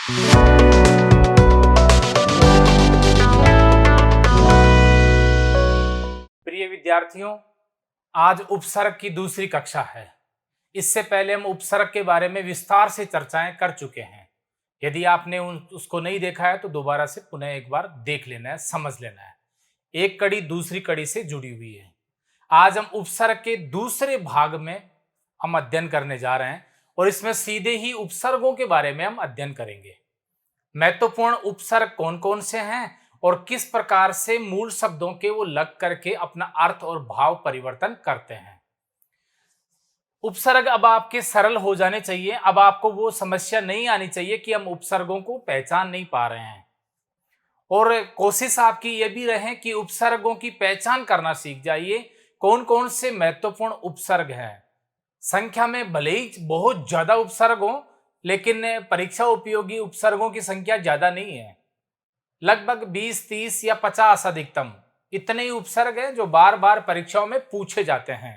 प्रिय विद्यार्थियों, आज उपसर्ग की दूसरी कक्षा है। इससे पहले हम उपसर्ग के बारे में विस्तार से चर्चाएं कर चुके हैं। यदि आपने उसको नहीं देखा है तो दोबारा से पुनः एक बार देख लेना है, समझ लेना है। एक कड़ी दूसरी कड़ी से जुड़ी हुई है। आज हम उपसर्ग के दूसरे भाग में हम अध्ययन करने जा रहे हैं और इसमें सीधे ही उपसर्गों के बारे में हम अध्ययन करेंगे। महत्वपूर्ण उपसर्ग कौन कौन से हैं और किस प्रकार से मूल शब्दों के वो लग करके अपना अर्थ और भाव परिवर्तन करते हैं। उपसर्ग अब आपके सरल हो जाने चाहिए। अब आपको वो समस्या नहीं आनी चाहिए कि हम उपसर्गों को पहचान नहीं पा रहे हैं, और कोशिश आपकी ये भी रहे कि उपसर्गों की पहचान करना सीख जाइए। कौन कौन से महत्वपूर्ण उपसर्ग हैं। संख्या में भले ही बहुत ज्यादा उपसर्ग हो, लेकिन परीक्षा उपयोगी उपसर्गों की संख्या ज्यादा नहीं है। लगभग 20, 30 या 50 अधिकतम इतने ही उपसर्ग हैं जो बार बार परीक्षाओं में पूछे जाते हैं।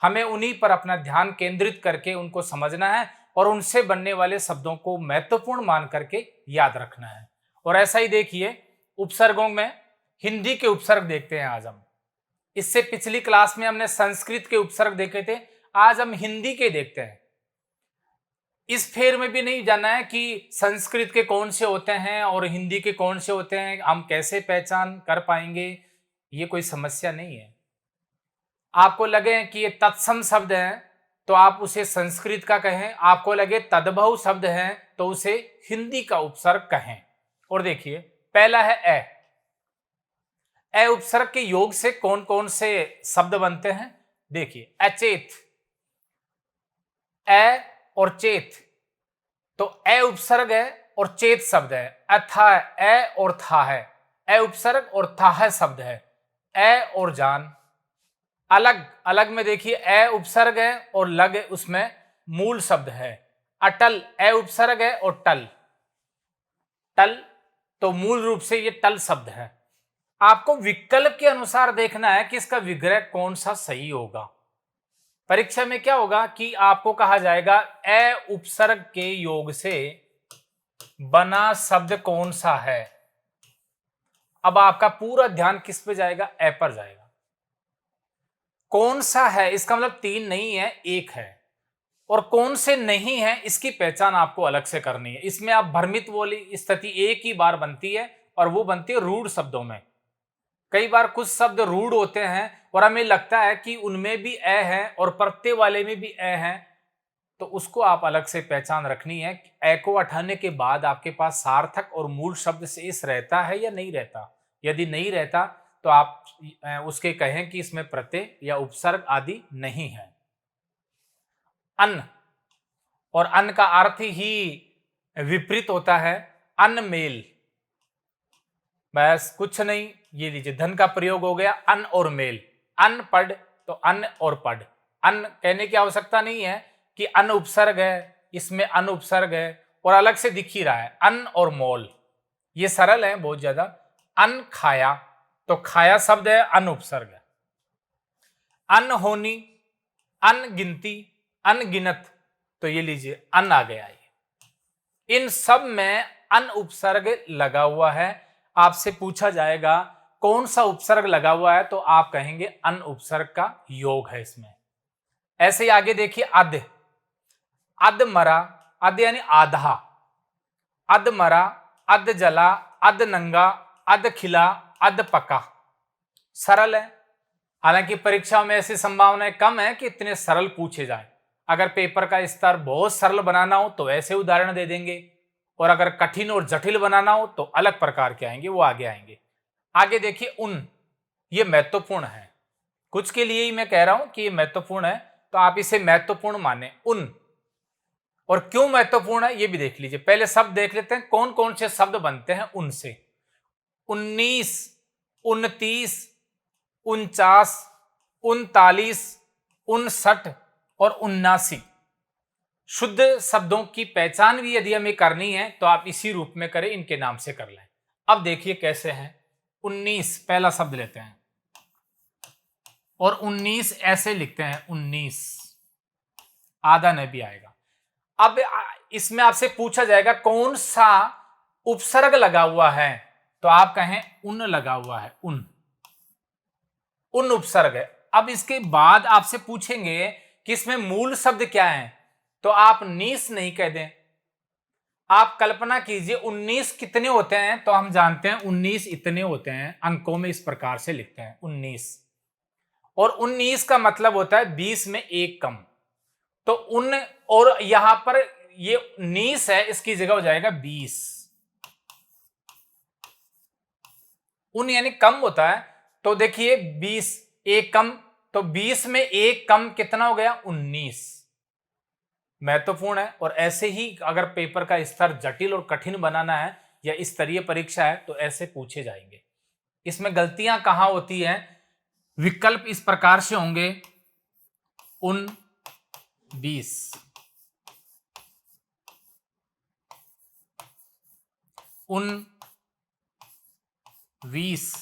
हमें उन्हीं पर अपना ध्यान केंद्रित करके उनको समझना है और उनसे बनने वाले शब्दों को महत्वपूर्ण मान करके याद रखना है। और ऐसा ही देखिए, उपसर्गों में हिंदी के उपसर्ग देखते हैं आज हम। इससे पिछली क्लास में हमने संस्कृत के उपसर्ग देखे थे, आज हम हिंदी के देखते हैं। इस फेर में भी नहीं जाना है कि संस्कृत के कौन से होते हैं और हिंदी के कौन से होते हैं, हम कैसे पहचान कर पाएंगे, ये कोई समस्या नहीं है। आपको लगे कि ये तत्सम शब्द है तो आप उसे संस्कृत का कहें, आपको लगे तद्भव शब्द है तो उसे हिंदी का उपसर्ग कहें। और देखिए, पहला है ए उपसर्ग के योग से कौन कौन से शब्द बनते हैं। देखिए, अचेत, ए और चेत, तो ए उपसर्ग है और चेत शब्द है। अथा ए और था है, ए उपसर्ग और था है शब्द है। ए और जान, अलग अलग में देखिए ए उपसर्ग है और लग उसमें मूल शब्द है। अटल ए उपसर्ग है और टल, टल तो मूल रूप से ये टल शब्द है। आपको विकल्प के अनुसार देखना है कि इसका विग्रह कौन सा सही होगा। परीक्षा में क्या होगा कि आपको कहा जाएगा ए उपसर्ग के योग से बना शब्द कौन सा है। अब आपका पूरा ध्यान किस पे जाएगा, ए पर जाएगा। कौन सा है इसका मतलब 3 नहीं है, 1 है। और कौन से नहीं है इसकी पहचान आपको अलग से करनी है। इसमें आप भ्रमित वाली स्थिति एक ही बार बनती है और वो बनती है रूढ़ शब्दों में। कई बार कुछ शब्द रूढ़ होते हैं और हमें लगता है कि उनमें भी ए है और प्रत्यय वाले में भी ए है, तो उसको आप अलग से पहचान रखनी है। ए को हटाने के बाद आपके पास सार्थक और मूल शब्द शेष रहता है या नहीं रहता। यदि नहीं रहता तो आप उसके कहें कि इसमें प्रत्यय या उपसर्ग आदि नहीं है। अन्न, और अन्न का अर्थ ही विपरीत होता है, अनमेल। बस कुछ नहीं, ये लीजिए धन का प्रयोग हो गया, अन्न और मेल। अनपढ़ तो अन्न और पढ़। अन्न कहने की आवश्यकता नहीं है कि अन्न उपसर्ग है, इसमें अन्न उपसर्ग है और अलग से दिख ही रहा है। अन्न और मोल ये सरल है बहुत ज्यादा। अन्न खाया तो खाया शब्द है, अन्न उपसर्ग है। अन्न होनी, अन्न गिनती, अनगिनत, तो ये लीजिए अन्न आ गया। इन सब में अन्न उपसर्ग लगा हुआ है। आपसे पूछा जाएगा कौन सा उपसर्ग लगा हुआ है, तो आप कहेंगे अन्न उपसर्ग का योग है इसमें। ऐसे ही आगे देखिए, अध, अध मरा, अध यानी आधा, अध मरा, अध जला, अध नंगा, अध खिला, अध पका। सरल है, हालांकि परीक्षा में ऐसी संभावनाएं कम है कि इतने सरल पूछे जाए। अगर पेपर का स्तर बहुत सरल बनाना हो तो ऐसे उदाहरण दे देंगे, और अगर कठिन और जटिल बनाना हो तो अलग प्रकार के आएंगे, वो आगे आएंगे। आगे देखिए, उन, ये महत्वपूर्ण है। कुछ के लिए ही मैं कह रहा हूं कि ये महत्वपूर्ण है, तो आप इसे महत्वपूर्ण माने। उन, और क्यों महत्वपूर्ण है ये भी देख लीजिए। पहले शब्द देख लेते हैं कौन कौन से शब्द बनते हैं उनसे। 19, 29, 49, 39, 59 और 79 शुद्ध शब्दों की पहचान भी यदि हमें करनी है तो आप इसी रूप में करें, इनके नाम से कर लें। अब देखिए कैसे हैं। 19 पहला शब्द लेते हैं और 19 ऐसे लिखते हैं, 19 आधा न भी आएगा। अब इसमें आपसे पूछा जाएगा कौन सा उपसर्ग लगा हुआ है, तो आप कहें उन लगा हुआ है, उन, उन उपसर्ग है। अब इसके बाद आपसे पूछेंगे कि इसमें मूल शब्द क्या है, तो आप 19 नहीं कह दें। आप कल्पना कीजिए 19 कितने होते हैं, तो हम जानते हैं 19 इतने होते हैं, अंकों में इस प्रकार से लिखते हैं 19, और 19 का मतलब होता है 20 में एक कम, तो उन, और यहां पर ये 19 है, इसकी जगह हो जाएगा 20। उन यानी कम होता है, तो देखिए 20 एक कम, तो 20 में एक कम कितना हो गया, 19। महत्वपूर्ण है। और ऐसे ही अगर पेपर का स्तर जटिल और कठिन बनाना है या स्तरीय परीक्षा है तो ऐसे पूछे जाएंगे। इसमें गलतियां कहां होती हैं, विकल्प इस प्रकार से होंगे, उन 20, उन 20,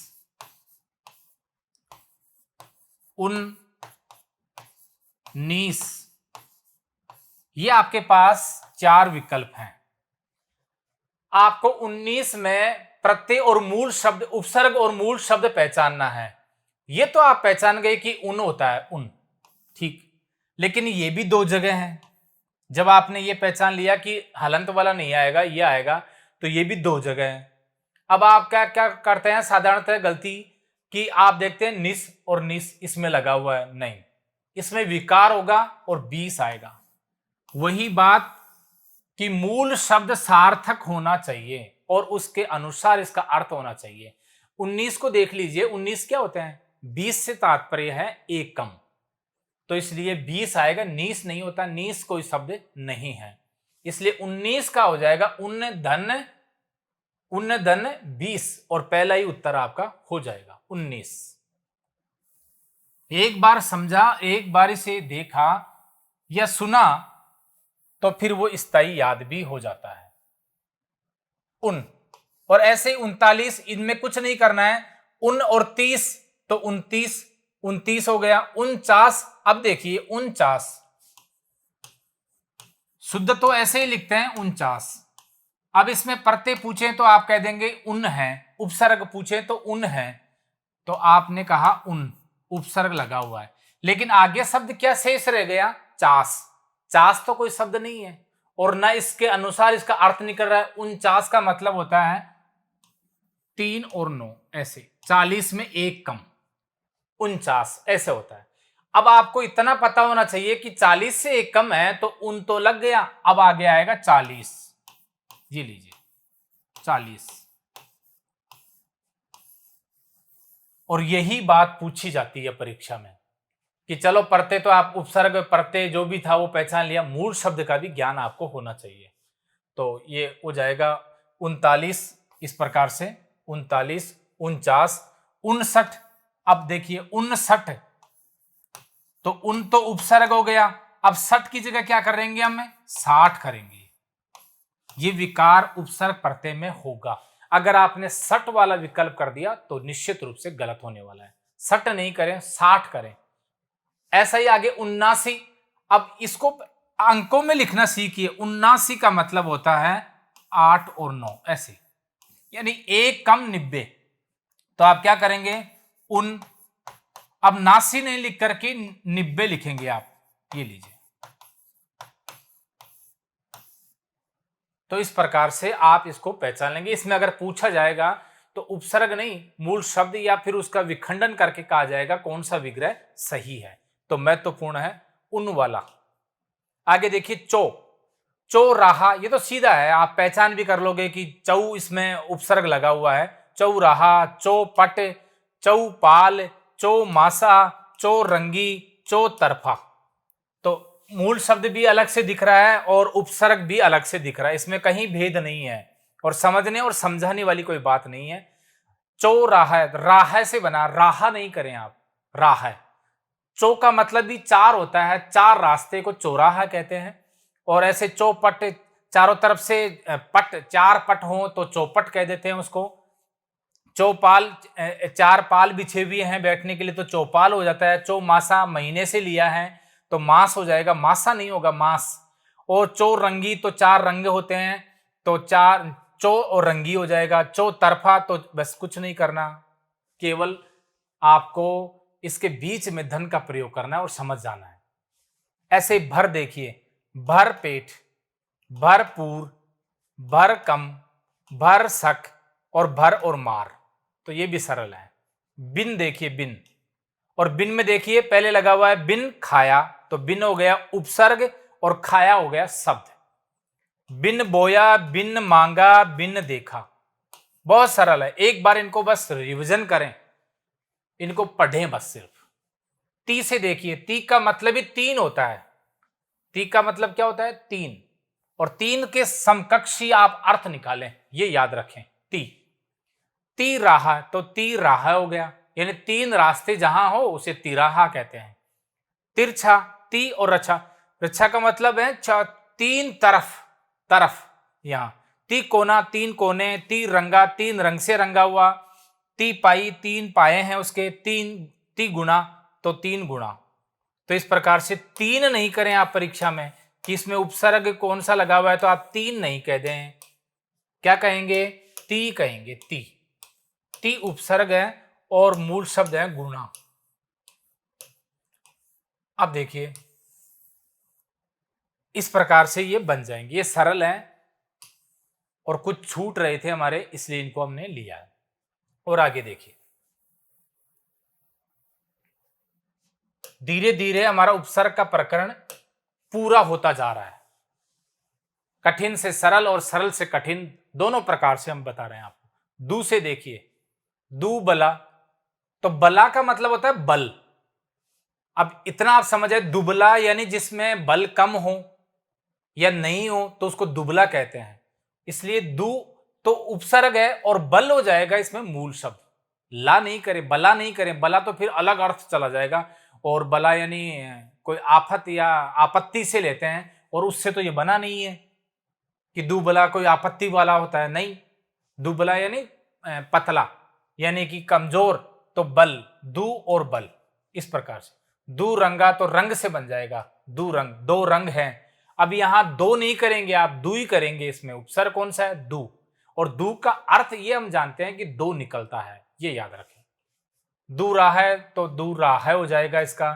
उन 19। ये आपके पास 4 विकल्प हैं। आपको 19 में प्रत्यय और मूल शब्द, उपसर्ग और मूल शब्द पहचानना है। ये तो आप पहचान गए कि उन होता है, उन, ठीक, लेकिन ये भी 2 जगह हैं। जब आपने ये पहचान लिया कि हलंत वाला नहीं आएगा, ये आएगा, तो ये भी 2 जगह हैं। अब आप क्या क्या करते हैं साधारणतः गलती, कि आप देखते हैं निस और निस इसमें लगा हुआ है, नहीं, इसमें विकार होगा और 20 आएगा। वही बात कि मूल शब्द सार्थक होना चाहिए और उसके अनुसार इसका अर्थ होना चाहिए। 19 को देख लीजिए, 19 क्या होते हैं, 20 से तात्पर्य है एक कम, तो इसलिए 20 आएगा, 19 नहीं होता, 19 कोई शब्द नहीं है, इसलिए 19 का हो जाएगा उन धन 20, और पहला ही उत्तर आपका हो जाएगा 19। एक बार समझा, एक बार इसे देखा या सुना तो फिर वो स्थायी याद भी हो जाता है, उन। और ऐसे 39, इनमें कुछ नहीं करना है, उन और 30, तो 29, 29 हो गया। 49, अब देखिए 49 शुद्ध तो ऐसे ही लिखते हैं 49। अब इसमें प्रत्यय पूछे तो आप कह देंगे उन है, उपसर्ग पूछे तो उन है, तो आपने कहा उन, उपसर्ग लगा हुआ है, लेकिन आगे शब्द क्या शेष रह गया, चास। चास तो कोई शब्द नहीं है और ना इसके अनुसार इसका अर्थ निकल रहा है। 49 का मतलब होता है 3 और 9, ऐसे 40 में एक कम, 49 ऐसे होता है। अब आपको इतना पता होना चाहिए कि 40 से एक कम है, तो उन तो लग गया, अब आगे आएगा 40, ये लीजिए 40। और यही बात पूछी जाती है परीक्षा में कि चलो प्रत्यय तो आप, उपसर्ग प्रत्यय जो भी था वो पहचान लिया, मूल शब्द का भी ज्ञान आपको होना चाहिए। तो ये हो जाएगा 39 इस प्रकार से, 39, 49, 59। अब देखिए 59, तो उन तो उपसर्ग हो गया, अब 60 की जगह क्या करेंगे, हम 60 करेंगे। ये विकार उपसर्ग प्रत्यय में होगा। अगर आपने 60 वाला विकल्प कर दिया तो निश्चित रूप से गलत होने वाला है। 60 नहीं करें, 60 करें। ऐसा ही आगे 79, अब इसको अंकों में लिखना सीखिए। 79 का मतलब होता है 8 और 9, ऐसे, यानी एक कम 90। तो आप क्या करेंगे, उन, अब 89 नहीं लिख करके 90 लिखेंगे आप, ये लीजिए। तो इस प्रकार से आप इसको पहचान लेंगे। इसमें अगर पूछा जाएगा तो उपसर्ग नहीं, मूल शब्द या फिर उसका विखंडन करके कहा जाएगा कौन सा विग्रह सही है। तो महत्वपूर्ण है उन वाला। आगे देखिए चौ रहा, ये तो सीधा है, आप पहचान भी कर लोगे कि चौ इसमें उपसर्ग लगा हुआ है। चौ रहा, चौपट, चौपाल, चौमासा, चौरंगी, चौतरफा। तो मूल शब्द भी अलग से दिख रहा है और उपसर्ग भी अलग से दिख रहा है, इसमें कहीं भेद नहीं है और समझने और समझाने वाली कोई बात नहीं है। चौराहा, राह से बना, राह नहीं करें आप, राह। चौ का मतलब भी 4 होता है, 4 रास्ते को चौराहा कहते हैं। और ऐसे चौपट, चारों तरफ से पट, 4 पट हो तो चौपट कह देते हैं उसको। चौपाल, 4 पाल बिछे हुए हैं बैठने के लिए तो चौपाल हो जाता है। चौमासा महीने से लिया है तो मास हो जाएगा, मासा नहीं होगा, मास। और चो रंगी तो चार रंग होते हैं, तो चार चो और रंगी हो जाएगा। चो तरफा तो बस कुछ नहीं करना, केवल आपको इसके बीच में धन का प्रयोग करना है और समझ जाना है। ऐसे भर देखिए, भर पेट, भरपूर, भर कम, भर सक और भर और मार, तो ये भी सरल है। बिन देखिए, बिन, और बिन में देखिए पहले लगा हुआ है बिन खाया, तो बिन हो गया उपसर्ग और खाया हो गया शब्द। बिन बोया, बिन मांगा, बिन देखा, बहुत सरल है। एक बार इनको बस रिवीजन करें, इनको पढ़ें बस सिर्फ। ती से देखिए, ती का मतलब ही तीन होता है। ती का मतलब क्या होता है? तीन, और तीन के समकक्षी आप अर्थ निकालें, ये याद रखें। ती, ती राह, तो ती राह हो गया, यानी तीन रास्ते जहां हो उसे तिराहा कहते हैं। तिरछा, ती और रछा, रछा का मतलब है तीन तरफ, तरफ यहां। ती कोना, तीन कोने। ती रंगा, तीन रंग से रंगा हुआ। ती पाई, तीन पाए हैं उसके। तीन, ती गुणा, तो तीन गुणा। तो इस प्रकार से तीन नहीं करें आप परीक्षा में कि इसमें उपसर्ग कौन सा लगा हुआ है, तो आप तीन नहीं कह दें, क्या कहेंगे? ती कहेंगे। ती, ती उपसर्ग है और मूल शब्द है गुणा। अब देखिए इस प्रकार से ये बन जाएंगे, ये सरल है और कुछ छूट रहे थे हमारे, इसलिए इनको हमने लिया है। और आगे देखिए, धीरे धीरे हमारा उपसर्ग का प्रकरण पूरा होता जा रहा है। कठिन से सरल और सरल से कठिन दोनों प्रकार से हम बता रहे हैं आपको। दू से देखिए, दू बला, तो बला का मतलब होता है बल। अब इतना आप समझे, दुबला यानी जिसमें बल कम हो या नहीं हो तो उसको दुबला कहते हैं। इसलिए दू तो उपसर्ग है और बल हो जाएगा इसमें मूल शब्द। ला नहीं करें, बला नहीं करें, बला तो फिर अलग अर्थ चला जाएगा, और बला यानी कोई आफत या आपत्ति से लेते हैं, और उससे तो ये बना नहीं है कि दुबला कोई आपत्ति वाला होता है, नहीं। दुबला यानी पतला, यानी कि कमजोर, तो बल, दू और बल, इस प्रकार से। दू रंगा, तो रंग से बन जाएगा दू रंग, दो रंग हैं। अब यहां दो नहीं करेंगे आप, दू ही करेंगे। इसमें उपसर्ग कौन सा है? दू, और दू का अर्थ ये हम जानते हैं कि दो निकलता है, ये याद रखें। दू राह है, तो दू राह हो जाएगा इसका।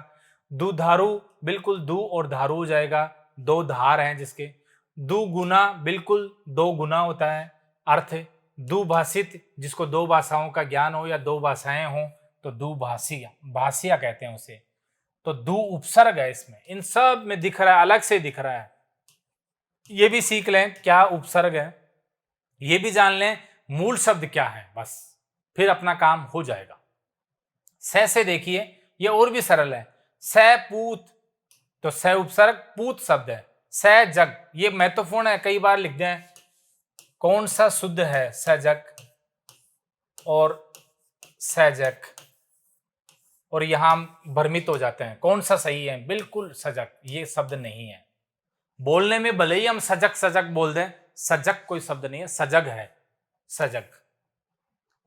दू धारू, बिल्कुल दू और धारू हो जाएगा, दो धार हैं जिसके। दू गुना, बिल्कुल दो गुना होता है अर्थ। दू भाषित, जिसको दो भाषाओं का ज्ञान हो या दो भाषाएं हो तो दू भाषिया, भाषिया कहते हैं उसे। तो दू उपसर्ग है इसमें, इन सब में दिख रहा है, अलग से दिख रहा है। ये भी सीख लें क्या उपसर्ग है, ये भी जान लें मूल शब्द क्या है, बस फिर अपना काम हो जाएगा। से देखिए, ये और भी सरल है। स पूत, तो स उपसर्ग, पूत शब्द है। स जग, ये महत्वपूर्ण है, कई बार लिख दें कौन सा शुद्ध है, सजग और सजक, और यहां हम भ्रमित हो जाते हैं कौन सा सही है। बिल्कुल सजग ये शब्द नहीं है, बोलने में भले ही हम सजग सजग बोल दें, सजग कोई शब्द नहीं है, सजग है, सजग।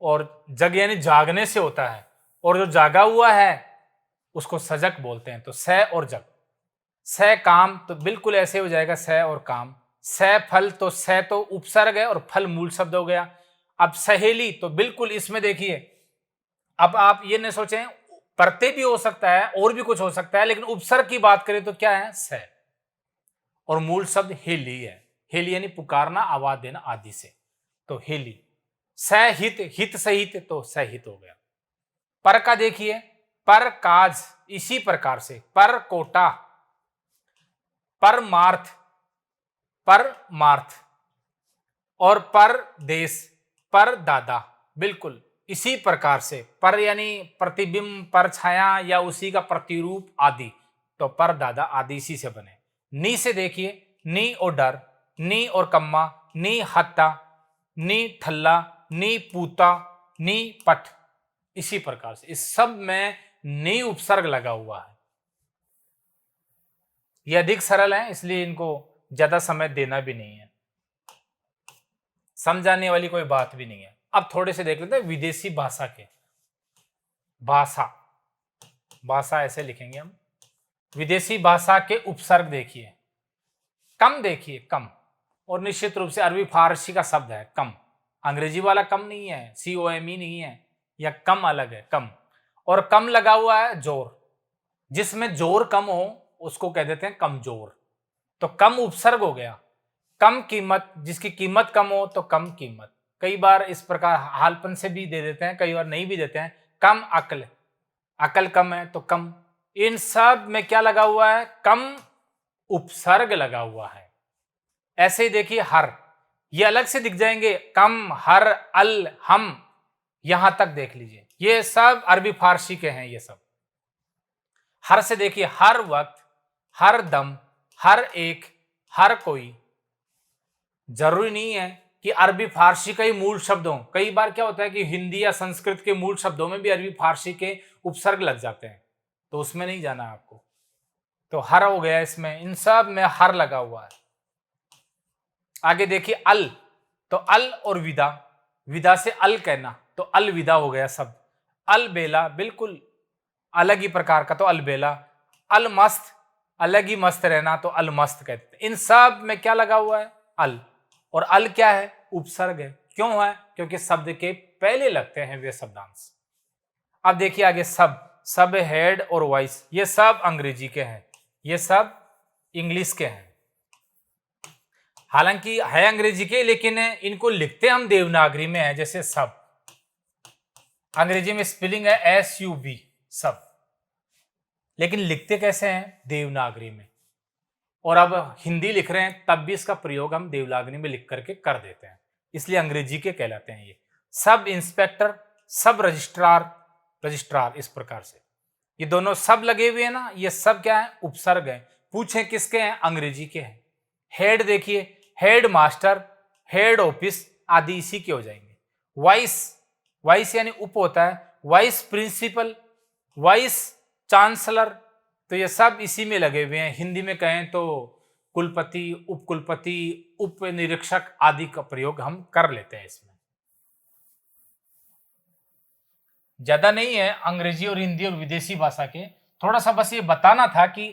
और जग यानी जागने से होता है, और जो जागा हुआ है उसको सजग बोलते हैं। तो स और जग। स काम, तो बिल्कुल ऐसे हो जाएगा स और काम। स फल, तो स तो उपसर्ग है और फल मूल शब्द हो गया। अब सहेली, तो बिल्कुल इसमें देखिए, अब आप ये नहीं सोचें प्रत्यय भी हो सकता है और भी कुछ हो सकता है, लेकिन उपसर्ग की बात करें तो क्या है? स, और मूल शब्द हेली है। हेली यानी पुकारना, आवाज देना आदि से, तो हेली। सहित, हित सहित, तो सहित हो गया। पर का देखिए, पर काज, इसी प्रकार से पर कोटा, परमार्थ, परमार्थ, और पर देश, पर दादा, बिल्कुल इसी प्रकार से। पर यानी प्रतिबिंब, पर छाया या उसी का प्रतिरूप आदि, तो पर दादा आदि इसी से बने। नी से देखिए, नी और डर, नी और कम्मा, नी हत्ता, नी ठल्ला, नी पूता, नी पठ, इसी प्रकार से। इस सब में नी उपसर्ग लगा हुआ है। ये अधिक सरल है, इसलिए इनको ज्यादा समय देना भी नहीं है, समझाने वाली कोई बात भी नहीं है। अब थोड़े से देख लेते हैं विदेशी भाषा के। भाषा, भाषा ऐसे लिखेंगे हम। विदेशी भाषा के उपसर्ग देखिए, कम देखिए, कम, और निश्चित रूप से अरबी फारसी का शब्द है कम, अंग्रेजी वाला कम नहीं है, COME नहीं है, या कम अलग है, कम। और कम लगा हुआ है जोर, जिसमें जोर कम हो उसको कह देते हैं कमजोर। तो कम उपसर्ग हो गया। कम कीमत, जिसकी कीमत कम हो तो कम कीमत। कई बार इस प्रकार हालपन से भी दे देते हैं, कई बार नहीं भी देते हैं। कम अक्ल, अकल कम है तो कम। इन सब में क्या लगा हुआ है? कम उपसर्ग लगा हुआ है। ऐसे ही देखिए हर, ये अलग से दिख जाएंगे, कम, हर, अल, हम, यहां तक देख लीजिए, ये सब अरबी फारसी के हैं। ये सब हर से देखिए, हर वक्त, हर दम, हर एक, हर कोई। जरूरी नहीं है कि अरबी फारसी का ही मूल शब्द हो। कई बार क्या होता है कि हिंदी या संस्कृत के मूल शब्दों में भी अरबी फारसी के उपसर्ग लग जाते हैं, तो उसमें नहीं जाना आपको। तो हर हो गया, इसमें इन सब में हर लगा हुआ है। आगे देखिए अल, तो अल और विदा, विदा से अल कहना, तो अल विदा हो गया शब्द। अल बेला, बिल्कुल अलग ही प्रकार का, तो अल बेला। अल मस्त, अलग ही मस्त रहना, तो अल मस्त कहते हैं। इन सब में क्या लगा हुआ है? अल। और अल क्या है? उपसर्ग है। क्यों है? क्योंकि शब्द के पहले लगते हैं वे शब्दांश। अब देखिए आगे सब, सब हेड और वॉइस, ये सब अंग्रेजी के हैं, ये सब इंग्लिश के हैं। हालांकि है अंग्रेजी के, लेकिन इनको लिखते हम देवनागरी में है। जैसे सब, अंग्रेजी में स्पेलिंग है SUB, सब, लेकिन लिखते कैसे हैं? देवनागरी में। और अब हिंदी लिख रहे हैं तब भी इसका प्रयोग हम देवनागरी में लिख करके कर देते हैं, इसलिए अंग्रेजी के कहलाते हैं ये। सब इंस्पेक्टर, सब रजिस्ट्रार, रजिस्ट्रार, इस प्रकार से ये दोनों सब लगे हुए हैं ना, ये सब क्या है? उपसर्ग है। पूछे किसके हैं? अंग्रेजी के हैं। हेड देखिए, हेड मास्टर, हेड ऑफिस आदि इसी के हो जाएंगे। वाइस, वाइस यानी उप होता है, वाइस प्रिंसिपल, वाइस चांसलर, तो ये सब इसी में लगे हुए हैं। हिंदी में कहें तो कुलपति, उपकुलपति, उप निरीक्षक आदि का प्रयोग हम कर लेते हैं इसमें। ज्यादा नहीं है अंग्रेजी और हिंदी और विदेशी भाषा के, थोड़ा सा बस ये बताना था कि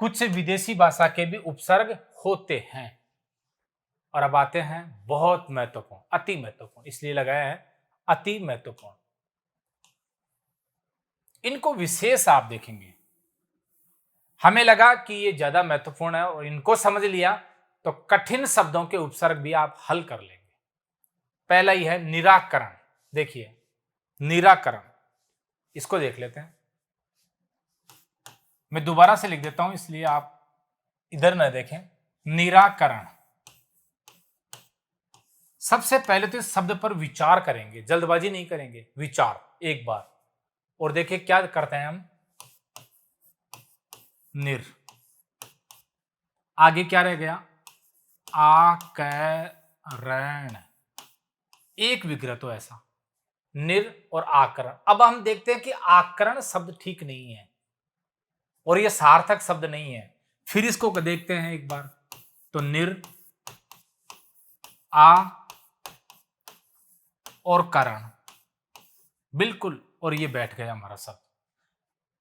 कुछ विदेशी भाषा के भी उपसर्ग होते हैं। और अब आते हैं बहुत महत्वपूर्ण, अति महत्वपूर्ण, इसलिए लगाया है अति महत्वपूर्ण। इनको विशेष आप देखेंगे, हमें लगा कि ये ज्यादा महत्वपूर्ण है और इनको समझ लिया तो कठिन शब्दों के उपसर्ग भी आप हल कर लेंगे। पहला ही है निराकरण। देखिए निराकरण, इसको देख लेते हैं। मैं दोबारा से लिख देता हूं इसलिए आप इधर न देखें। निराकरण, सबसे पहले तो इस शब्द पर विचार करेंगे, जल्दबाजी नहीं करेंगे, विचार एक बार। और देखिए क्या करते हैं हम, निर, आगे क्या रह गया? आकरण, एक विग्रह तो ऐसा, निर और आकरण। अब हम देखते हैं कि आकरण शब्द ठीक नहीं है और यह सार्थक शब्द नहीं है। फिर इसको देखते हैं एक बार, तो निर, आ और करण, बिल्कुल, और ये बैठ गया हमारा शब्द।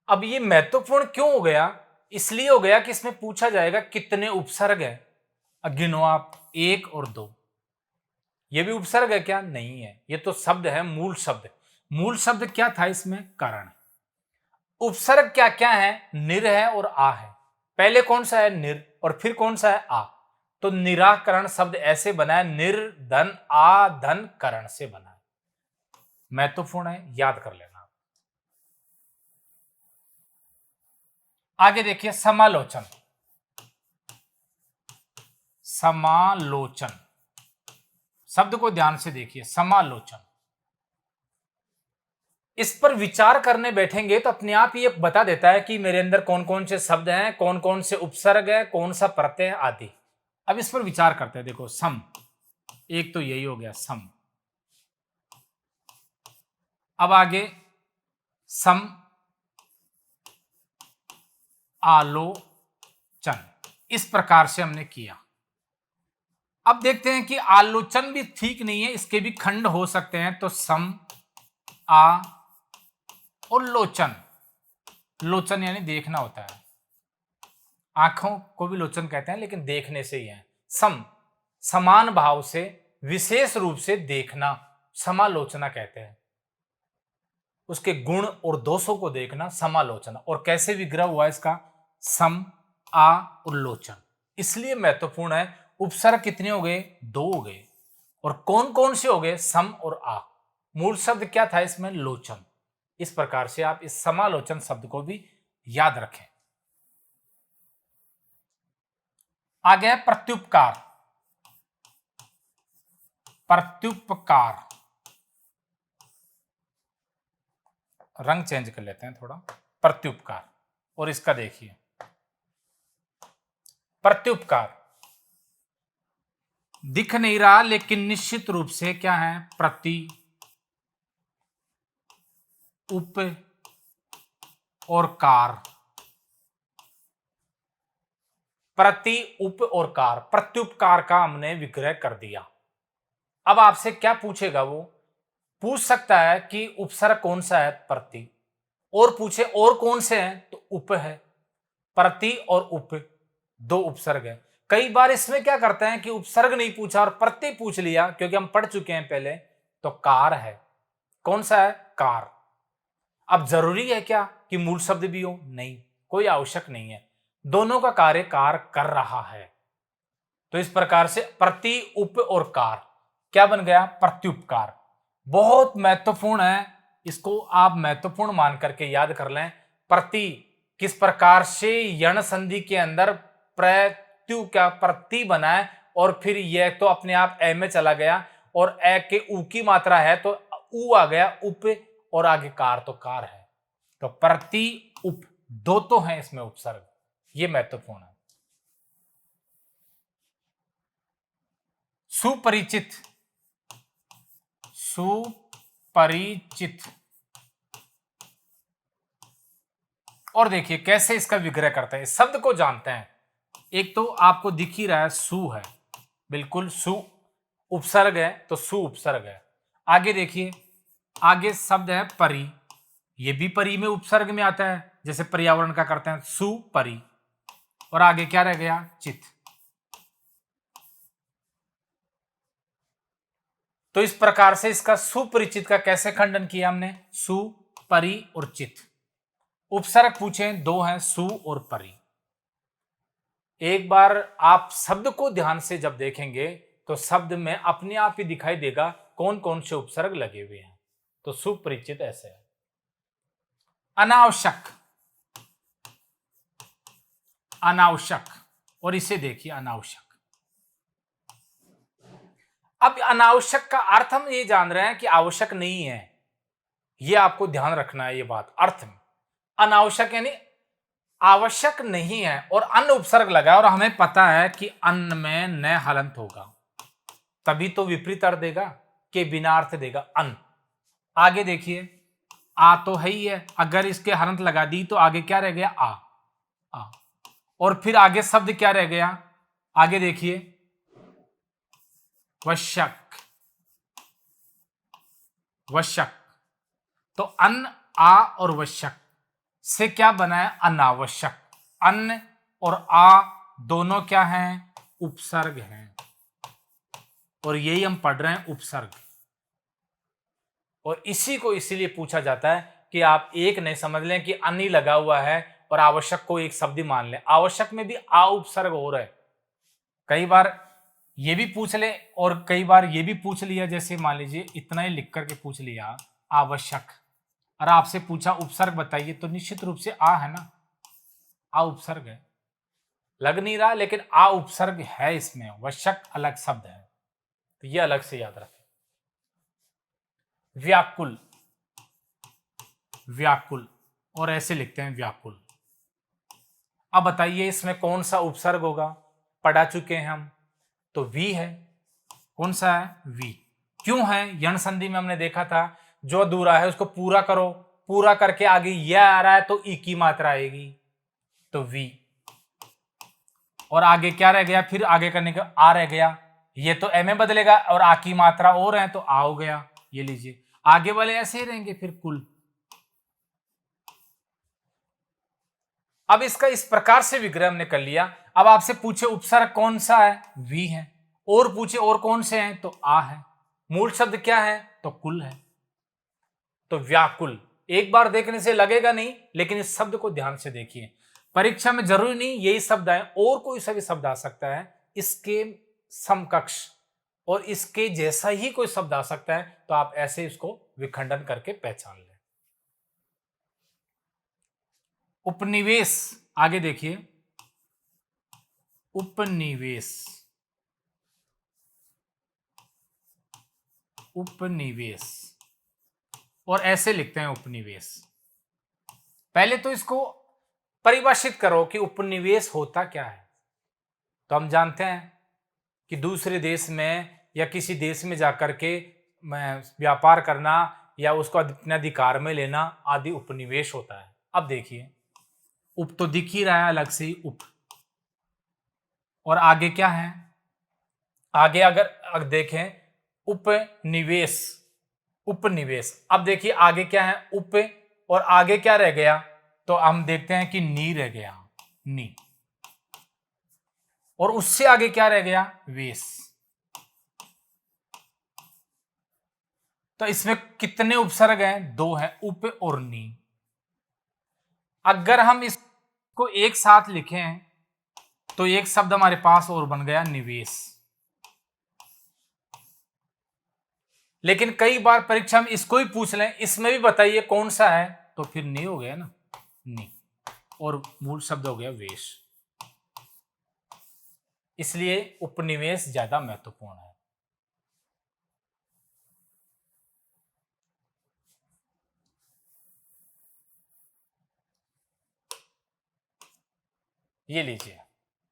अब ये महत्वपूर्ण क्यों हो गया? इसलिए हो गया कि इसमें पूछा जाएगा कितने उपसर्ग है। गिनो आप, 1 और 2। ये भी उपसर्ग है क्या? नहीं है, ये तो शब्द है, मूल शब्द। मूल शब्द क्या था इसमें? करण। उपसर्ग क्या क्या है? निर है और आ है। पहले कौन सा है? निर, और फिर कौन सा है? आ। तो निराकरण शब्द ऐसे बना है, निर धन आ धन करण से बना है। महत्वपूर्ण है, याद कर लेना। आगे देखिए समालोचन। समालोचन शब्द को ध्यान से देखिए, समालोचन। इस पर विचार करने बैठेंगे तो अपने आप ये बता देता है कि मेरे अंदर कौन कौन से शब्द हैं, कौन कौन से उपसर्ग है, कौन सा प्रत्यय आदि। अब इस पर विचार करते हैं। देखो सम, एक तो यही हो गया सम। अब आगे सम आलोचन, इस प्रकार से हमने किया। अब देखते हैं कि आलोचन भी ठीक नहीं है, इसके भी खंड हो सकते हैं। तो सम आ और लोचन, लोचन यानी देखना होता है। आंखों को भी लोचन कहते हैं, लेकिन देखने से ही है। सम, समान भाव से विशेष रूप से देखना, समालोचना कहते हैं। उसके गुण और दोषों को देखना समालोचना। और कैसे विग्रह हुआ इसका? सम, आ और लोचन। इसलिए महत्वपूर्ण है। उपसर्ग कितने हो गए? 2 हो गए। और कौन कौन से हो गए? सम और आ। मूल शब्द क्या था इसमें? लोचन। इस प्रकार से आप इस समालोचन शब्द को भी याद रखें। आ गया प्रत्युपकार। प्रत्युपकार, रंग चेंज कर लेते हैं थोड़ा। प्रत्युपकार, और इसका देखिए प्रत्युपकार दिख नहीं रहा, लेकिन निश्चित रूप से क्या है? प्रति, उप और कार। प्रति, उप और कार, प्रत्युपकार का हमने विग्रह कर दिया। अब आपसे क्या पूछेगा? वो पूछ सकता है कि उपसर्ग कौन सा है? प्रति। और पूछे और कौन से हैं? तो उप है। प्रति और उप 2 उपसर्ग है। कई बार इसमें क्या करते हैं कि उपसर्ग नहीं पूछा और प्रत्यय पूछ लिया, क्योंकि हम पढ़ चुके हैं पहले। तो कार है। कौन सा है? कार। अब जरूरी है क्या कि मूल शब्द भी हो? नहीं, कोई आवश्यक नहीं है। दोनों का कार्य कार कर रहा है। तो इस प्रकार से प्रति, उप और कार क्या बन गया? प्रत्युपकार। बहुत महत्वपूर्ण है, इसको आप महत्वपूर्ण मान करके याद कर लें। प्रति किस प्रकार से यण संधि के अंदर प्रत्यु का प्रति बना है, और फिर यह तो अपने आप ए में चला गया, और ए के ऊ की मात्रा है तो ऊ आ गया उप, और आगे कार तो कार है। तो प्रति, उप 2 तो हैं इसमें उपसर्ग। ये महत्वपूर्ण है। सुपरिचित, सुपरिचित। और देखिए कैसे इसका विग्रह करते हैं, शब्द को जानते हैं। एक तो आपको दिख ही रहा है, सु है, बिल्कुल सु उपसर्ग है, तो सु उपसर्ग है। आगे देखिए, आगे शब्द है परि, ये भी परि में उपसर्ग में आता है, जैसे पर्यावरण का करते हैं सु परि। और आगे क्या रह गया? चित। तो इस प्रकार से इसका सुपरिचित का कैसे खंडन किया हमने? सु, परि और चित। उपसर्ग पूछे 2 हैं, सु और परि। एक बार आप शब्द को ध्यान से जब देखेंगे तो शब्द में अपने आप ही दिखाई देगा कौन कौन से उपसर्ग लगे हुए हैं। तो सुपरिचित ऐसे है। अनावश्यक, अनावश्यक, और इसे देखिए अनावश्यक। अब अनावश्यक का अर्थ हम ये जान रहे हैं कि आवश्यक नहीं है, ये आपको ध्यान रखना है। ये बात अर्थ में अनावश्यक यानी आवश्यक नहीं है, और अन्न उपसर्ग लगा, और हमें पता है कि अन्न में न हलंत होगा, तभी तो विपरीत अर्थ देगा, के बिना अर्थ देगा अन्न। आगे देखिए, आ तो है ही है, अगर इसके हलंत लगा दी तो आगे क्या रह गया? आ। और फिर आगे शब्द क्या रह गया? आगे देखिए, वश्यक, वश्यक। तो अन्न, आ और वश्यक से क्या बना है? अनावश्यक। अन्न और आ दोनों क्या हैं? उपसर्ग हैं, और यही हम पढ़ रहे हैं, उपसर्ग। और इसी को इसीलिए पूछा जाता है कि आप एक नहीं समझ लें कि अन्न ही लगा हुआ है और आवश्यक को एक शब्द ही मान लें। आवश्यक में भी आ उपसर्ग हो रहा है। कई बार ये भी पूछ ले और कई बार ये भी पूछ लिया, जैसे मान लीजिए इतना ही लिख करके पूछ लिया आवश्यक, और आपसे पूछा उपसर्ग बताइए, तो निश्चित रूप से आ है ना, आ उपसर्ग है। लग नहीं रहा, लेकिन आ उपसर्ग है इसमें, वश्यक अलग शब्द है, तो ये अलग से याद रखें। व्याकुल, व्याकुल, और ऐसे लिखते हैं व्याकुल। अब बताइए इसमें कौन सा उपसर्ग होगा? पढ़ा चुके हैं हम, तो वी है। कौन सा है? वी। क्यों है? यण संधि में हमने देखा था, जो अधूरा है उसको पूरा करो, पूरा करके आगे यह आ रहा है तो ई की मात्रा आएगी, तो वी। और आगे क्या रह गया? फिर आगे करने का आ रह गया, ये तो ए में बदलेगा, और आ की मात्रा और है तो आ हो गया। ये लीजिए, आगे वाले ऐसे ही रहेंगे फिर कुल। अब इसका इस प्रकार से विग्रह हमने कर लिया। अब आपसे पूछे उपसर्ग कौन सा है, वी है, और पूछे और कौन से हैं, तो आ है। मूल शब्द क्या है, तो कुल है, तो व्याकुल। एक बार देखने से लगेगा नहीं, लेकिन इस शब्द को ध्यान से देखिए। परीक्षा में जरूरी नहीं यही शब्द आए, और कोई सा भी शब्द आ सकता है इसके समकक्ष, और इसके जैसा ही कोई शब्द आ सकता है, तो आप ऐसे इसको विखंडन करके पहचान लें। उपनिवेश, आगे देखिए, उपनिवेश, उपनिवेश, और ऐसे लिखते हैं उपनिवेश। पहले तो इसको परिभाषित करो कि उपनिवेश होता क्या है। तो हम जानते हैं कि दूसरे देश में या किसी देश में जाकर के व्यापार करना या उसको अपने अधिकार में लेना आदि उपनिवेश होता है। अब देखिए, उप तो दिख ही रहा है अलग से ही, उप, और आगे क्या है, आगे अगर देखें उपनिवेश, उपनिवेश। अब देखिए आगे क्या है, उप, और आगे क्या रह गया, तो हम देखते हैं कि नी रह गया, नी, और उससे आगे क्या रह गया, वेश। तो इसमें कितने उपसर्ग हैं, दो हैं, उप और नी। अगर हम इसको एक साथ लिखें तो एक शब्द हमारे पास और बन गया, निवेश। लेकिन कई बार परीक्षा में इसको ही पूछ लें, इसमें भी बताइए कौन सा है, तो फिर नी हो गया ना, नी, और मूल शब्द हो गया वेश। इसलिए उपनिवेश ज्यादा महत्वपूर्ण है। ये लीजिए,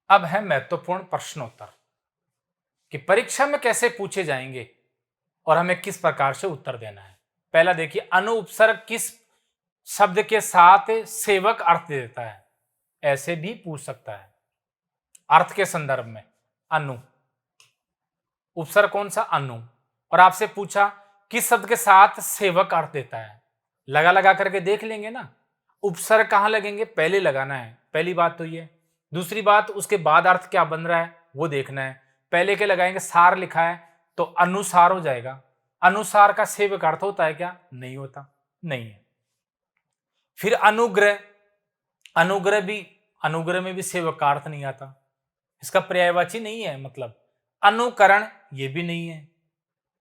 अब है महत्वपूर्ण प्रश्नोत्तर कि परीक्षा में कैसे पूछे जाएंगे और हमें किस प्रकार से उत्तर देना है। पहला देखिए, अनु उपसर्ग किस शब्द के साथ सेवक अर्थ देता है, ऐसे भी पूछ सकता है। अर्थ के संदर्भ में अनु, उपसर्ग कौन सा, अनु, और आपसे पूछा किस शब्द के साथ सेवक अर्थ देता है, लगा लगा करके देख लेंगे ना। उपसर्ग कहां लगेंगे, पहले लगाना है, पहली बात तो ये। दूसरी बात, उसके बाद अर्थ क्या बन रहा है वो देखना है। पहले के लगाएंगे, सार लिखा है तो अनुसार हो जाएगा। अनुसार का सेवक अर्थ होता है क्या, नहीं होता, नहीं है। फिर अनुग्रह, अनुग्रह भी, अनुग्रह में भी सेवक का अर्थ नहीं आता, इसका पर्यायवाची नहीं है मतलब। अनुकरण, ये भी नहीं है,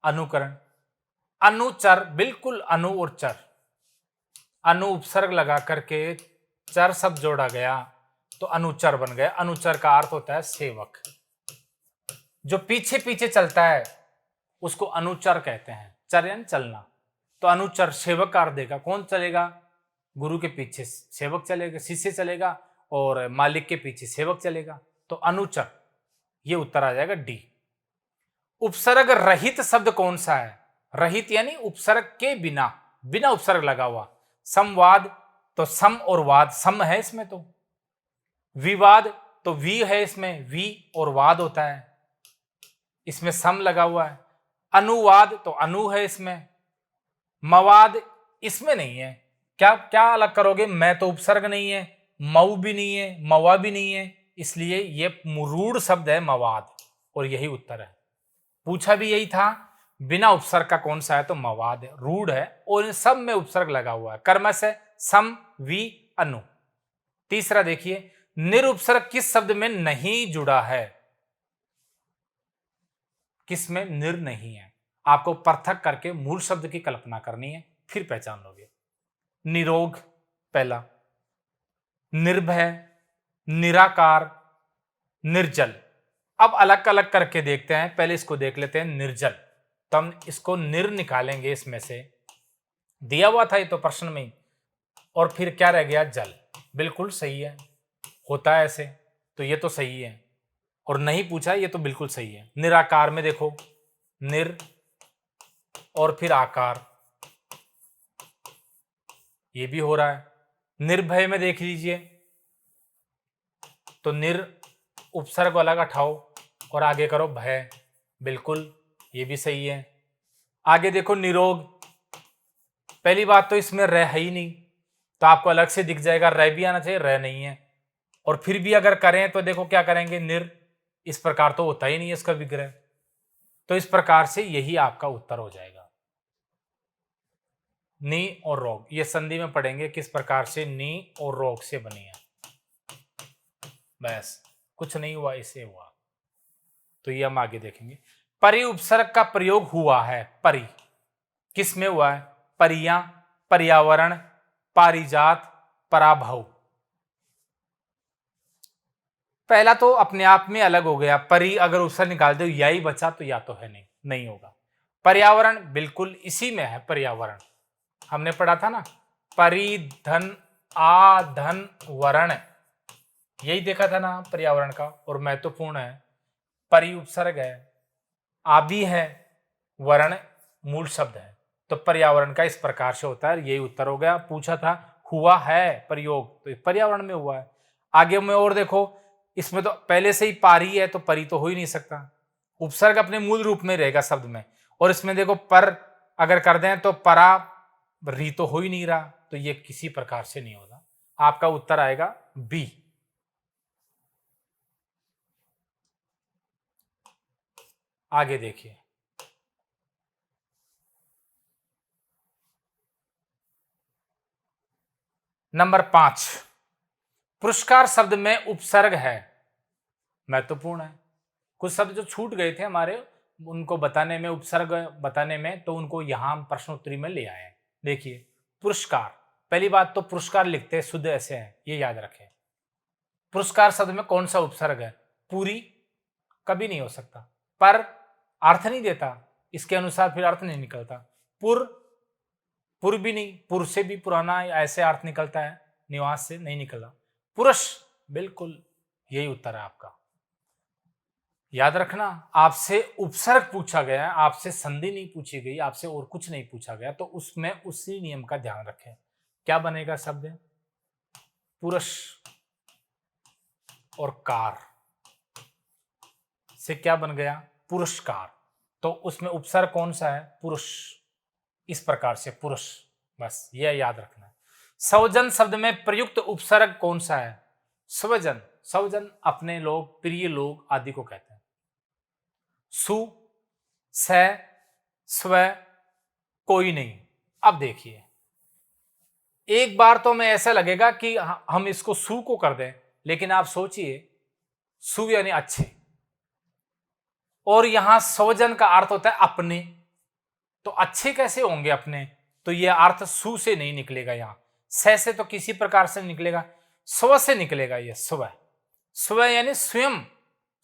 अनुकरण। अनुचर, बिल्कुल अनु और चर, अनु उपसर्ग लगा करके चर शब्द जोड़ा गया तो अनुचर बन गया। अनुचर का अर्थ होता है सेवक, जो पीछे पीछे चलता है उसको अनुचर कहते हैं, चर यानी चलना। तो अनुचर सेवक का अर्थ देगा, कौन चलेगा, गुरु के पीछे सेवक चलेगा, शिष्य चलेगा, और मालिक के पीछे सेवक चलेगा, तो अनुचर, ये उत्तर आ जाएगा डी। उपसर्ग रहित शब्द कौन सा है, रहित यानी उपसर्ग के बिना, बिना उपसर्ग लगा हुआ। संवाद, तो सम और वाद, सम है इसमें, तो विवाद, तो वी है इसमें, वी और वाद होता है, इसमें सम लगा हुआ है। अनुवाद, तो अनु है इसमें। मवाद, इसमें नहीं है, क्या क्या अलग करोगे, मैं तो उपसर्ग नहीं है, मऊ भी नहीं है, मवा भी नहीं है, इसलिए ये रूढ़ शब्द है मवाद, और यही उत्तर है। पूछा भी यही था, बिना उपसर्ग का कौन सा है, तो मवाद है, रूढ़ है, और इन सब में उपसर्ग लगा हुआ है, कर्मश है, सम, वी, अनु। तीसरा देखिए, निरुपसर्ग किस शब्द में नहीं जुड़ा है, किसमें निर नहीं है, आपको पृथक करके मूल शब्द की कल्पना करनी है, फिर पहचान लोगे। निरोग पहला, निर्भय, निराकार, निर्जल। अब अलग अलग करके देखते हैं, पहले इसको देख लेते हैं, निर्जल। तो हम इसको निर निकालेंगे इसमें से, दिया हुआ था ये तो प्रश्न में ही, और फिर क्या रह गया, जल, बिल्कुल सही है, होता है ऐसे, तो ये तो सही है, और नहीं पूछा ये तो बिल्कुल सही है। निराकार में देखो, निर और फिर आकार, ये भी हो रहा है। निर्भय में देख लीजिए, तो निर उपसर्ग अलग हटाओ और आगे करो भय, बिल्कुल ये भी सही है। आगे देखो निरोग, पहली बात तो इसमें रह है ही नहीं, तो आपको अलग से दिख जाएगा, रह भी आना चाहिए, रह नहीं है, और फिर भी अगर करें तो देखो क्या करेंगे, निर, इस प्रकार तो होता ही नहीं है इसका विग्रह। तो इस प्रकार से यही आपका उत्तर हो जाएगा। नी और रोग, ये संधि में पढ़ेंगे किस प्रकार से नी और रोग से बनी है। बस कुछ नहीं हुआ, इसे हुआ। तो ये हम आगे देखेंगे। परि उपसर्ग का प्रयोग हुआ है। परि किस में हुआ है? परियां, पर्यावरण, पारिजात, पराभव। पहला तो अपने आप में अलग हो गया। परि अगर उपसर्ग निकाल दो या ही बचा तो या तो है नहीं होगा। पर्यावरण बिल्कुल इसी में है। पर्यावरण हमने पढ़ा था ना, परिधन आधन वर्ण, यही देखा था ना पर्यावरण का। और महत्वपूर्ण है, परि उपसर्ग है, आदि है, वर्ण मूल शब्द है। तो पर्यावरण का इस प्रकार से होता है। यही उत्तर हो गया। पूछा था हुआ है प्रयोग, तो पर्यावरण में हुआ है। आगे में और देखो, इसमें तो पहले से ही पारी है, तो परी तो हो ही नहीं सकता। उपसर्ग अपने मूल रूप में रहेगा शब्द में। और इसमें देखो पर अगर कर दें तो परा री तो हो ही नहीं रहा, तो ये किसी प्रकार से नहीं होगा। आपका उत्तर आएगा बी। आगे देखिए, नंबर 5, पुरस्कार शब्द में उपसर्ग है। महत्वपूर्ण है। कुछ शब्द जो छूट गए थे हमारे, उनको बताने में, उपसर्ग बताने में, तो उनको यहां हम प्रश्नोत्तरी में ले आए। देखिए, पुरस्कार, पहली बात तो पुरस्कार लिखते हैं शुद्ध ऐसे हैं, ये याद रखें। पुरस्कार शब्द में कौन सा उपसर्ग है? पूरी कभी नहीं हो सकता। पर अर्थ नहीं देता, इसके अनुसार फिर अर्थ नहीं निकलता। पुर भी नहीं, पुर से भी पुराना ऐसे अर्थ निकलता है, निवास से नहीं निकला। पुरुष बिल्कुल यही उत्तर है आपका। याद रखना, आपसे उपसर्ग पूछा गया है, आपसे संधि नहीं पूछी गई, आपसे और कुछ नहीं पूछा गया, तो उसमें उसी नियम का ध्यान रखें। क्या बनेगा शब्द? पुरुष और कार से क्या बन गया? पुरस्कार। तो उसमें उपसर्ग कौन सा है? पुरुष। इस प्रकार से पुरुष, बस यह याद रखना है। स्वजन शब्द में प्रयुक्त उपसर्ग कौन सा है? स्वजन, स्वजन अपने लोग, प्रिय लोग आदि को कहते हैं। सु, स, स्व, कोई नहीं। अब देखिए, एक बार तो हमें ऐसा लगेगा कि हम इसको सु को कर दें, लेकिन आप सोचिए, सु यानी अच्छे, और यहां स्वजन का अर्थ होता है अपने, तो अच्छे कैसे होंगे अपने? तो यह अर्थ सु से नहीं निकलेगा, यहां स से तो किसी प्रकार से निकलेगा, स्व से निकलेगा। यह स्व, स्व यानी स्वयं,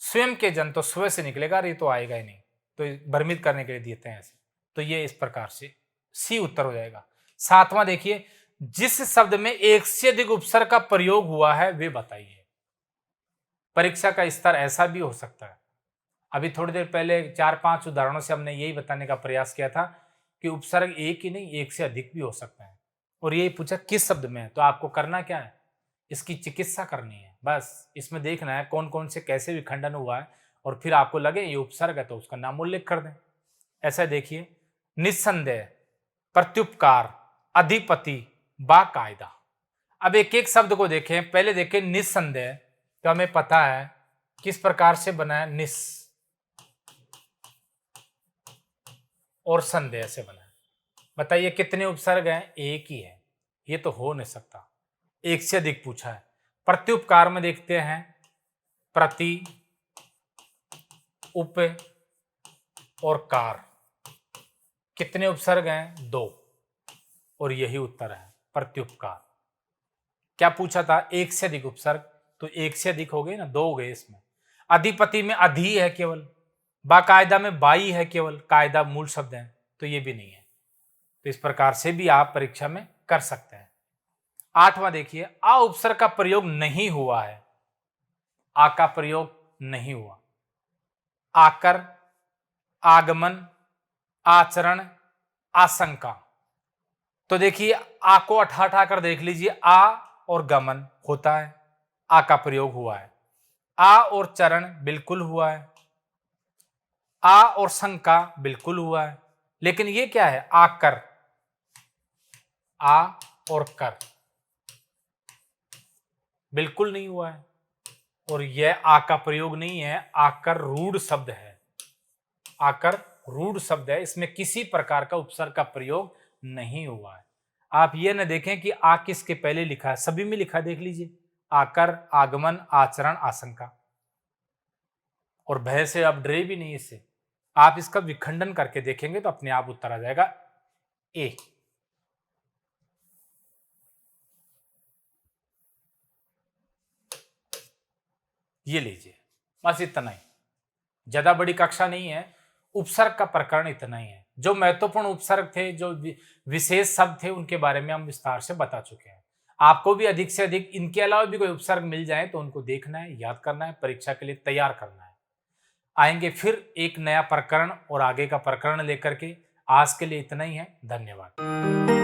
स्वयं के जन, तो स्व से निकलेगा, ये तो आएगा ही नहीं, तो भ्रमित करने के लिए देते हैं ऐसे। तो ये इस प्रकार से सी उत्तर हो जाएगा। 7वां देखिए, जिस शब्द में एक से अधिक उपसर्ग का प्रयोग हुआ है वे बताइए। परीक्षा का स्तर ऐसा भी हो सकता है। अभी थोड़ी देर पहले 4-5 उदाहरणों से हमने यही बताने का प्रयास किया था कि उपसर्ग एक ही नहीं, एक से अधिक भी हो सकता है। और यही पूछा किस शब्द में है, तो आपको करना क्या है? इसकी चिकित्सा करनी है। बस इसमें देखना है कौन कौन से कैसे विखंडन हुआ है, और फिर आपको लगे ये उपसर्ग है तो उसका नाम उल्लेख कर दें। ऐसा देखिए, निस्संदेह, प्रत्युपकार, अधिपति, बाकायदा। अब एक एक शब्द को देखें। पहले देखें निस्संदेह, तो हमें पता है किस प्रकार से बना है, निस और संदेह से बना है। बताइए कितने उपसर्ग हैं? एक ही है, ये तो हो नहीं सकता। एक से अधिक पूछा है। प्रत्युपकार में देखते हैं, प्रति, उप और कार, कितने उपसर्ग हैं? 2, और यही उत्तर है प्रत्युपकार। क्या पूछा था? एक से अधिक उपसर्ग, तो एक से अधिक हो गए ना, 2 हो गए इसमें। अधिपति में अधि है केवल, बाकायदा में बाई है केवल, कायदा मूल शब्द है, तो ये भी नहीं है। तो इस प्रकार से भी आप परीक्षा में कर सकते हैं। 8वां देखिए, आ उपसर्ग का प्रयोग नहीं हुआ है। आ का प्रयोग नहीं हुआ। आकर, आगमन, आचरण, आशंका। तो देखिए, आ को हटा कर देख लीजिए, आ और गमन होता है, आ का प्रयोग हुआ है। आ और चरण बिल्कुल हुआ है, आ और शंका बिल्कुल हुआ है, लेकिन ये क्या है? आकर, आ और कर बिल्कुल नहीं हुआ है। और यह आ का प्रयोग नहीं है, आकर रूढ़ शब्द है, आकर रूढ़ शब्द है, इसमें किसी प्रकार का उपसर्ग का प्रयोग नहीं हुआ है। आप ये न देखें कि आ किसके पहले लिखा है, सभी में लिखा, देख लीजिए, आकर, आगमन, आचरण, आशंका। और भय से आप डरे भी नहीं इससे, आप इसका विखंडन करके देखेंगे तो अपने आप उत्तर आ जाएगा ए। ये लीजिए, बस इतना ही, ज्यादा बड़ी कक्षा नहीं है, उपसर्ग का प्रकरण इतना ही है। जो महत्वपूर्ण उपसर्ग थे, जो विशेष शब्द थे, उनके बारे में हम विस्तार से बता चुके हैं। आपको भी अधिक से अधिक इनके अलावा भी कोई उपसर्ग मिल जाए तो उनको देखना है, याद करना है, परीक्षा के लिए तैयार करना है। आएंगे फिर एक नया प्रकरण और आगे का प्रकरण लेकर के। आज के लिए इतना ही है, धन्यवाद।